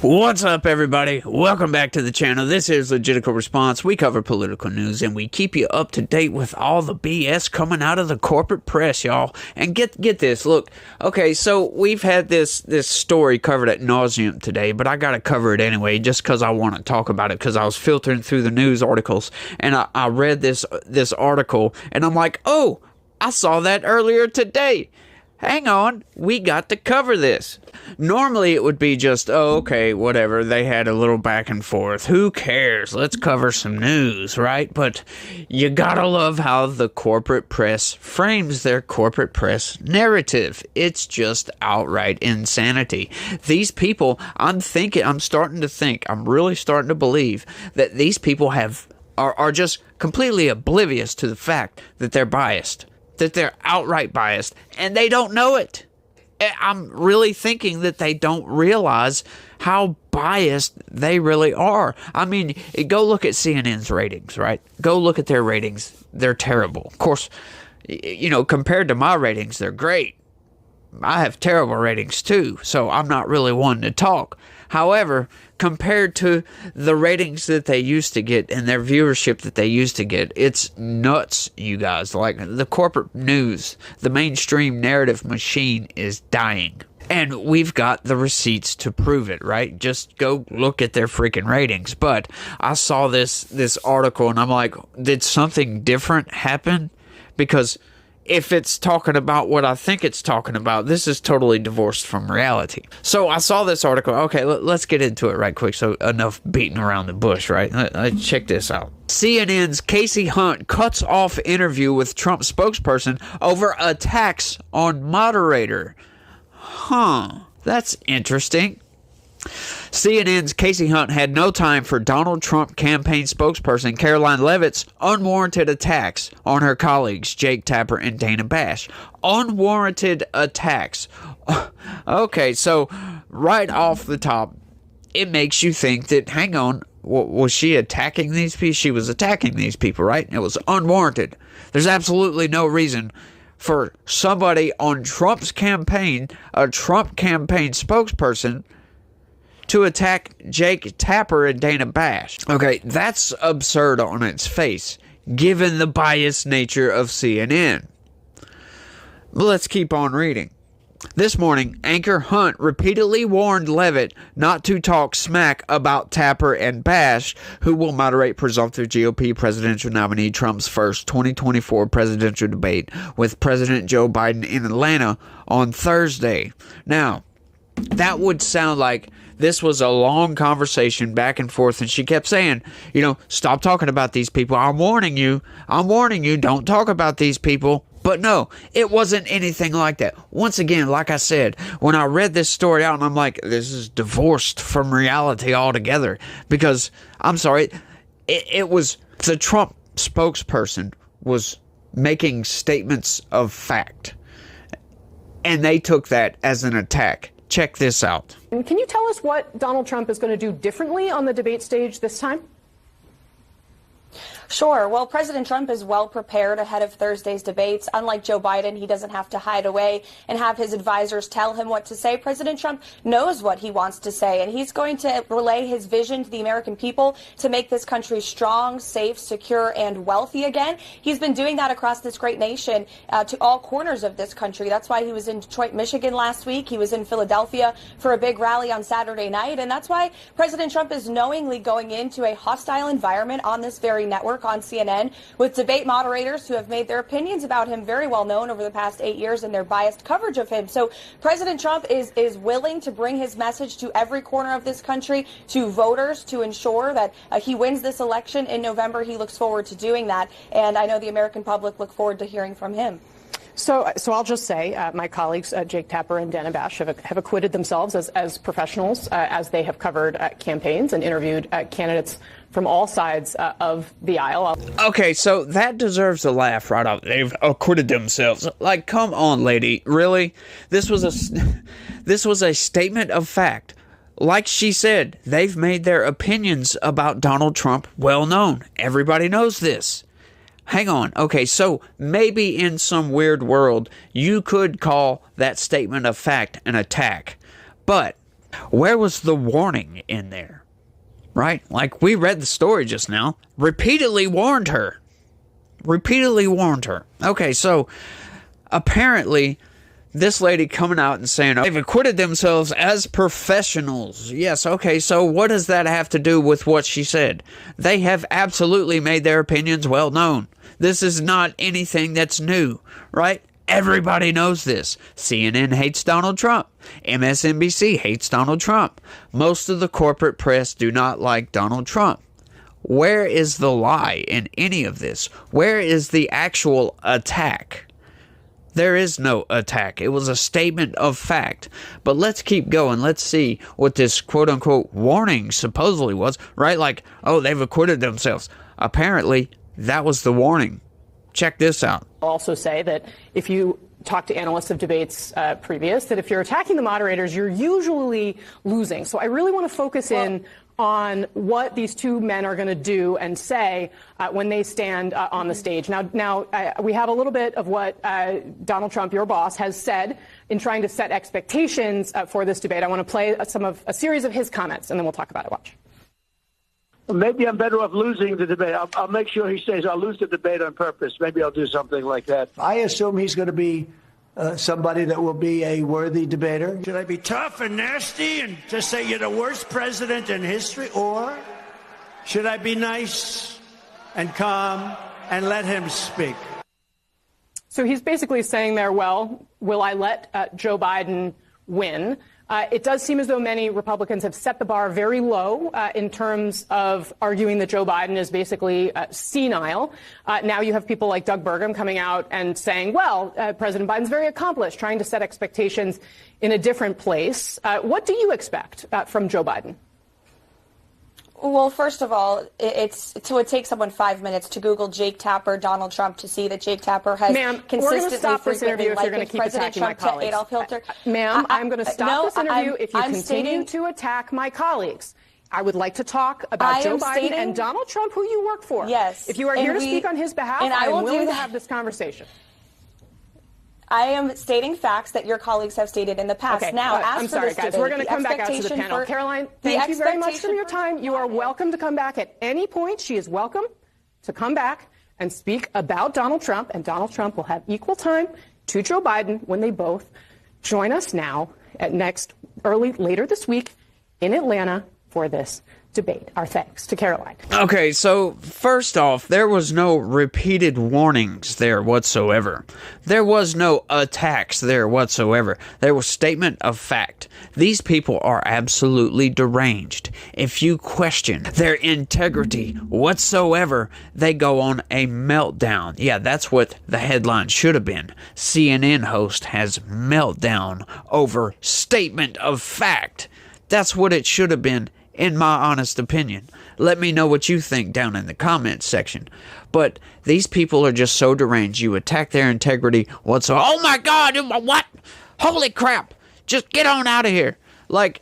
What's up, everybody? Welcome back to the channel. This is Legitical Response. We cover political news and we keep you up to date with all the BS coming out of the corporate press, y'all. And get this. Look, okay, so we've had this story covered at nauseum today, but I gotta cover it anyway, just because I want to talk about it, because I was filtering through the news articles and I read this article and I'm like, oh, I saw that earlier today. Hang on, we got to cover this. Normally it would be just, oh, okay, whatever, they had a little back and forth. Who cares? Let's cover some news, right? But you gotta love how the corporate press frames their corporate press narrative. It's just outright insanity. These people, I'm really starting to believe that these people are just completely oblivious to the fact that they're biased. That they're outright biased, and they don't know it. I'm really thinking that they don't realize how biased they really are. I mean, go look at CNN's ratings, right? Go look at their ratings. They're terrible. Of course, you know, compared to my ratings, they're great. I have terrible ratings too, so I'm not really one to talk. However, compared to the ratings that they used to get and their viewership that they used to get, it's nuts, you guys. Like, the corporate news, the mainstream narrative machine is dying. And we've got the receipts to prove it, right? Just go look at their freaking ratings. But I saw this article and I'm like, did something different happen? Because if it's talking about what I think it's talking about, this is totally divorced from reality. So I saw this article. Okay, let's get into it right quick. So enough beating around the bush, right? Let's check this out. CNN's Casey Hunt cuts off interview with Trump spokesperson over attacks on moderator. Huh, that's interesting. CNN's Casey Hunt had no time for Donald Trump campaign spokesperson Caroline Leavitt's unwarranted attacks on her colleagues Jake Tapper and Dana Bash. Unwarranted attacks. Okay, so right off the top, it makes you think that, hang on, was she attacking these people? She was attacking these people, right? It was unwarranted. There's absolutely no reason for somebody on Trump's campaign, a Trump campaign spokesperson, to attack Jake Tapper and Dana Bash. Okay, that's absurd on its face, given the biased nature of CNN. Let's keep on reading. This morning, anchor Hunt repeatedly warned Leavitt not to talk smack about Tapper and Bash, who will moderate presumptive GOP presidential nominee Trump's first 2024 presidential debate with President Joe Biden in Atlanta on Thursday. Now, that would sound like this was a long conversation back and forth, and she kept saying, you know, stop talking about these people. I'm warning you, don't talk about these people. But no, it wasn't anything like that. Once again, like I said, when I read this story out, and I'm like, this is divorced from reality altogether. Because, I'm sorry, it was the Trump spokesperson was making statements of fact. And they took that as an attack. Check this out. And can you tell us what Donald Trump is going to do differently on the debate stage this time? Sure. Well, President Trump is well prepared ahead of Thursday's debates. Unlike Joe Biden, he doesn't have to hide away and have his advisors tell him what to say. President Trump knows what he wants to say, and he's going to relay his vision to the American people to make this country strong, safe, secure, and wealthy again. He's been doing that across this great nation to all corners of this country. That's why he was in Detroit, Michigan last week. He was in Philadelphia for a big rally on Saturday night, and that's why President Trump is knowingly going into a hostile environment on this very network, on CNN, with debate moderators who have made their opinions about him very well known over the past 8 years and their biased coverage of him. So President Trump is willing to bring his message to every corner of this country, to voters, to ensure that he wins this election in November. He looks forward to doing that, and I know the American public look forward to hearing from him. So I'll just say my colleagues, Jake Tapper and Dana Bash, have acquitted themselves as professionals as they have covered campaigns and interviewed candidates from all sides of the aisle. Okay, so that deserves a laugh right off. They've acquitted themselves. Like, come on, lady. Really? This was a statement of fact. Like she said, they've made their opinions about Donald Trump well known. Everybody knows this. Hang on. Okay, so maybe in some weird world, you could call that statement of fact an attack. But Where was the warning in there? Right? Like, we read the story just now. Repeatedly warned her. Repeatedly warned her. Okay, so apparently this lady coming out and saying, oh, they've acquitted themselves as professionals. Yes, okay, so what does that have to do with what she said? They have absolutely made their opinions well known. This is not anything that's new, right? Everybody knows this. CNN hates Donald Trump. MSNBC hates Donald Trump. Most of the corporate press do not like Donald Trump. Where is the lie in any of this? Where is the actual attack? There is no attack. It was a statement of fact. But let's keep going. Let's see what this quote-unquote warning supposedly was, right? Like, oh, they've acquitted themselves. Apparently, that was the warning. Check this out. I'll also say that if you talk to analysts of debates previous, that if you're attacking the moderators, you're usually losing. So I really want to focus in on what these two men are going to do and say when they stand on the stage. Now, we have a little bit of what Donald Trump, your boss, has said in trying to set expectations for this debate. I want to play a series of his comments, and then we'll talk about it. Watch. Maybe I'm better off losing the debate. I'll make sure he says I'll lose the debate on purpose. Maybe I'll do something like that. I assume he's going to be somebody that will be a worthy debater. Should I be tough and nasty and just say you're the worst president in history? Or should I be nice and calm and let him speak? So he's basically saying there, well, will I let Joe Biden win? It does seem as though many Republicans have set the bar very low in terms of arguing that Joe Biden is basically senile. Now you have people like Doug Burgum coming out and saying, well, President Biden's very accomplished, trying to set expectations in a different place. What do you expect from Joe Biden? Well, first of all, it takes someone 5 minutes to Google Jake Tapper, Donald Trump, to see that Jake Tapper has consistently, we're going to stop this interview if you're going to keep President attacking Trump my colleagues. Adolf Hitler. Ma'am, I'm going to stop this interview if you I'm continue to attack my colleagues. I would like to talk about Joe Biden and Donald Trump, who you work for. Yes. If you are here to speak on his behalf, I am willing to have this conversation. I am stating facts that your colleagues have stated in the past. Okay. Now, I'm sorry, guys. We're going to come back out to the panel. Caroline, thank you very much for your time. You are welcome to come back at any point. She is welcome to come back and speak about Donald Trump, and Donald Trump will have equal time to Joe Biden when they both join us now at later this week in Atlanta for this debate. Our thanks to Caroline. Okay, so first off, there was no repeated warnings there whatsoever. There was no attacks there whatsoever. There was statement of fact. These people are absolutely deranged. If you question their integrity whatsoever, they go on a meltdown. Yeah, that's what the headline should have been. CNN host has meltdown over statement of fact. That's what it should have been, in my honest opinion. Let me know what you think down in the comments section. But these people are just so deranged. You attack their integrity. Oh my God, what? Holy crap. Just get on out of here. Like,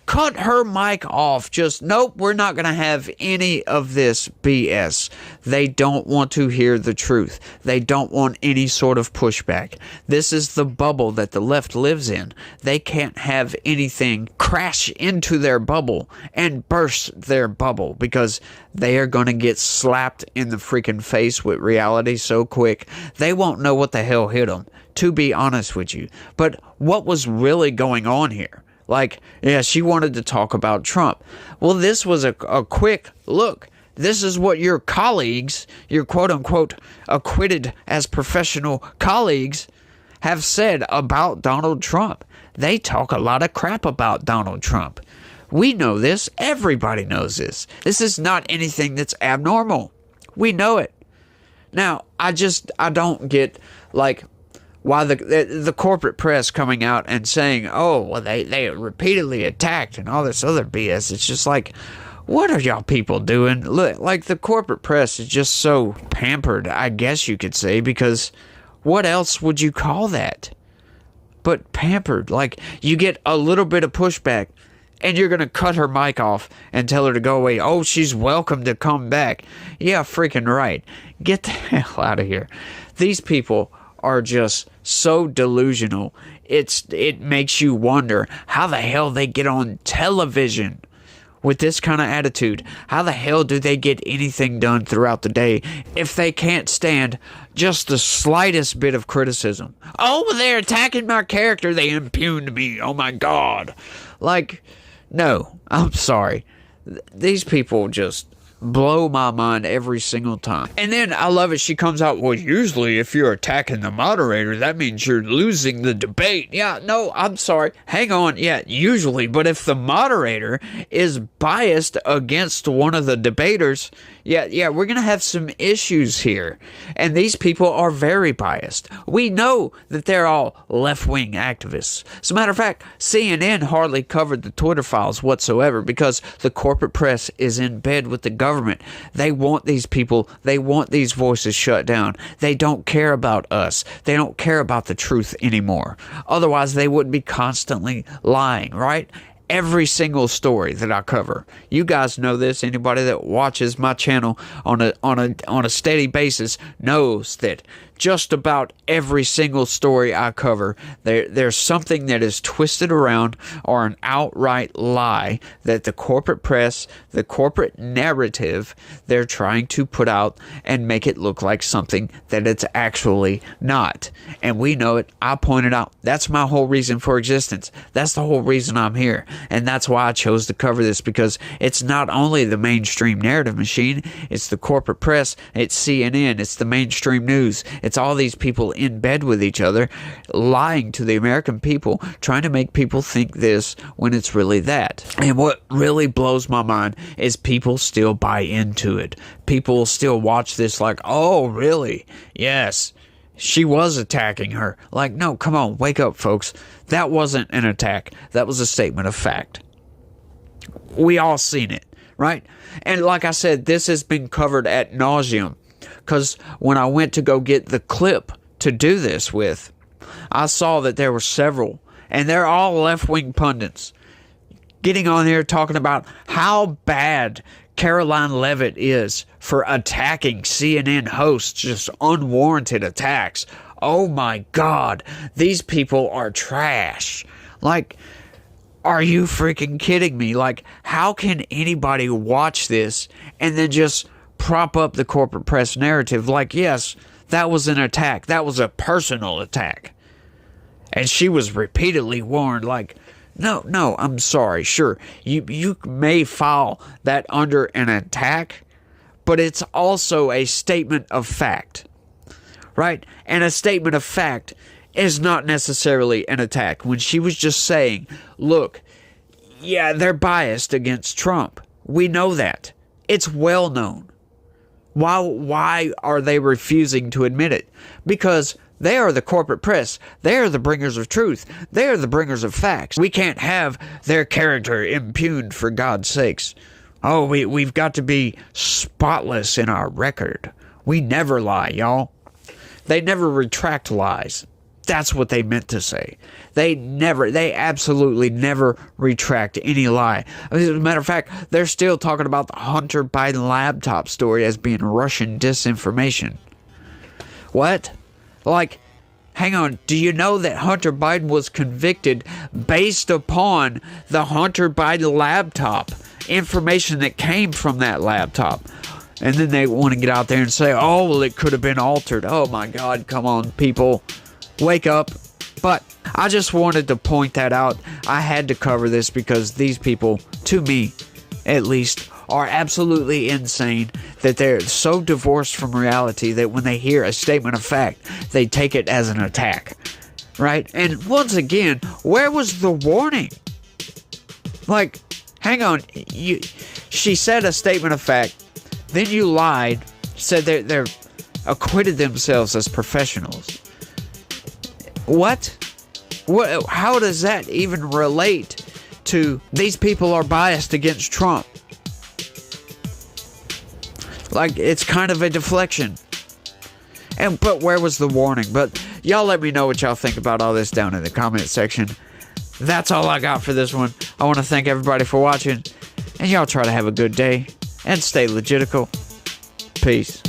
cut her mic off. Just, nope, we're not going to have any of this BS. They don't want to hear the truth. They don't want any sort of pushback. This is the bubble that the left lives in. They can't have anything crash into their bubble and burst their bubble because they are going to get slapped in the freaking face with reality so quick. They won't know what the hell hit them, to be honest with you. But what was really going on here? Like, yeah, she wanted to talk about Trump. Well, this was a quick look. This is what your colleagues, your quote-unquote acquitted as professional colleagues, have said about Donald Trump. They talk a lot of crap about Donald Trump. We know this. Everybody knows this. This is not anything that's abnormal. We know it. Now, I don't get, like, why the corporate press coming out and saying, oh, well, they repeatedly attacked and all this other BS. It's just like, what are y'all people doing? Look, like, the corporate press is just so pampered, I guess you could say, because what else would you call that but pampered? Like, you get a little bit of pushback and you're going to cut her mic off and tell her to go away. Oh, she's welcome to come back. Yeah, freaking right. Get the hell out of here. These people are just so delusional. it makes you wonder how the hell they get on television with this kind of attitude. How the hell do they get anything done throughout the day if they can't stand just the slightest bit of criticism? Oh, they're attacking my character. They impugned me. Oh my God. Like, no, I'm sorry. These people just blow my mind every single time. And then I love it. She comes out, well, usually if you're attacking the moderator, that means you're losing the debate. Yeah, no, I'm sorry. Hang on. Yeah, usually. But if the moderator is biased against one of the debaters, yeah, we're going to have some issues here. And these people are very biased. We know that they're all left-wing activists. As a matter of fact, CNN hardly covered the Twitter files whatsoever because the corporate press is in bed with the government. They want these people, they want these voices shut down. They don't care about us. They don't care about the truth anymore. Otherwise, they wouldn't be constantly lying, right? Every single story that I cover. You guys know this. Anybody that watches my channel on a steady basis knows that just about every single story I cover, there's something that is twisted around or an outright lie that the corporate press, the corporate narrative, they're trying to put out and make it look like something that it's actually not. And we know it. I pointed out. That's my whole reason for existence. That's the whole reason I'm here. And that's why I chose to cover this, because it's not only the mainstream narrative machine, it's the corporate press, it's CNN, it's the mainstream news, it's all these people in bed with each other, lying to the American people, trying to make people think this when it's really that. And what really blows my mind is people still buy into it. People still watch this like, oh, really? Yes. She was attacking her. Like, no, come on, wake up, folks. That wasn't an attack. That was a statement of fact. We all seen it, right? And like I said, this has been covered ad nauseum, because when I went to go get the clip to do this with, I saw that there were several, and they're all left-wing pundits, getting on here talking about how bad Caroline Leavitt is for attacking CNN hosts, just unwarranted attacks. Oh my God, these people are trash. Like, are you freaking kidding me? Like, how can anybody watch this and then just prop up the corporate press narrative? Like, yes, that was an attack. That was a personal attack. And she was repeatedly warned, like, no, I'm sorry. Sure, you may file that under an attack, but it's also a statement of fact, right? And a statement of fact is not necessarily an attack. When she was just saying, look, yeah, they're biased against Trump. We know that. It's well known. Why are they refusing to admit it? Because they are the corporate press. They are the bringers of truth. They are the bringers of facts. We can't have their character impugned, for God's sakes. Oh, we've got to be spotless in our record. We never lie, y'all. They never retract lies. That's what they meant to say. They absolutely never retract any lie. As a matter of fact, they're still talking about the Hunter Biden laptop story as being Russian disinformation. What? Like, hang on, do you know that Hunter Biden was convicted based upon the Hunter Biden laptop, information that came from that laptop? And then they want to get out there and say, oh, well, it could have been altered. Oh my God, come on, people. Wake up. But I just wanted to point that out. I had to cover this because these people, to me at least, are absolutely insane, that they're so divorced from reality that when they hear a statement of fact, they take it as an attack, right? And once again, where was the warning? Like, hang on, she said a statement of fact, then you lied, said they're acquitted themselves as professionals. What? How does that even relate to these people are biased against Trump? Like, it's kind of a deflection. But where was the warning? But y'all let me know what y'all think about all this down in the comment section. That's all I got for this one. I want to thank everybody for watching. And y'all try to have a good day. And stay legitical. Peace.